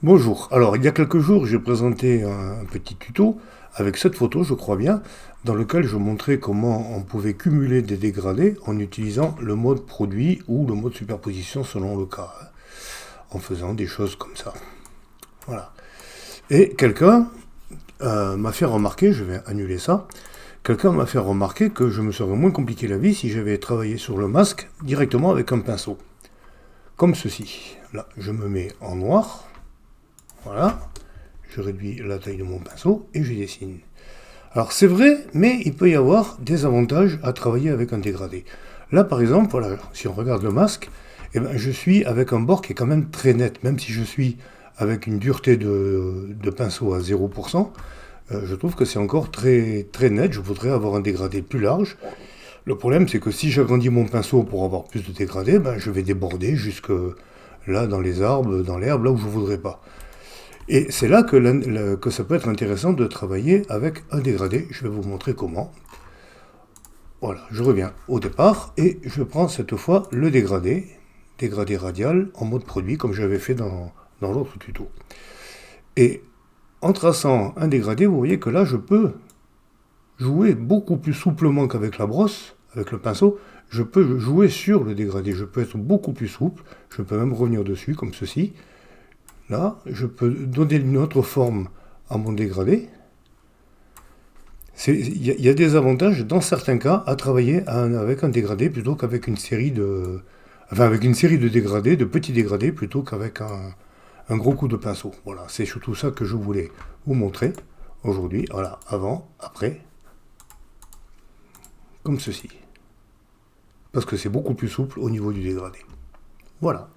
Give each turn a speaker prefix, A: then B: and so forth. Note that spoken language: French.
A: Bonjour. Alors, il y a quelques jours, j'ai présenté un petit tuto avec cette photo, je crois bien, dans lequel je montrais comment on pouvait cumuler des dégradés en utilisant le mode produit ou le mode superposition selon le cas, hein, en faisant des choses comme ça. Voilà. Et quelqu'un m'a fait remarquer, je vais annuler ça, quelqu'un m'a fait remarquer que je me serais moins compliqué la vie si j'avais travaillé sur le masque directement avec un pinceau. Comme ceci. Là, je me mets en noir, voilà. Je réduis la taille de mon pinceau et je dessine. Alors c'est vrai, mais il peut y avoir des avantages à travailler avec un dégradé. Là par exemple, voilà, si on regarde le masque, eh ben, je suis avec un bord qui est quand même très net, même si je suis avec une dureté de pinceau à 0%, je trouve que c'est encore très, très net, je voudrais avoir un dégradé plus large. Le problème c'est que si j'agrandis mon pinceau pour avoir plus de dégradé, ben, je vais déborder jusque là dans les arbres, dans l'herbe, là où je ne voudrais pas. Et c'est là que ça peut être intéressant de travailler avec un dégradé. Je vais vous montrer comment. Voilà, je reviens au départ et je prends cette fois le dégradé, dégradé radial en mode produit comme j'avais fait dans l'autre tuto. Et en traçant un dégradé, vous voyez que là je peux jouer beaucoup plus souplement qu'avec la brosse, avec le pinceau. Je peux jouer sur le dégradé, je peux être beaucoup plus souple, je peux même revenir dessus comme ceci. Là, je peux donner une autre forme à mon dégradé. Il y a des avantages dans certains cas à travailler avec un dégradé plutôt qu'avec une série de, enfin avec une série de dégradés, de petits dégradés plutôt qu'avec un gros coup de pinceau. Voilà, c'est surtout ça que je voulais vous montrer aujourd'hui. Voilà, avant, après, comme ceci, parce que c'est beaucoup plus souple au niveau du dégradé. Voilà.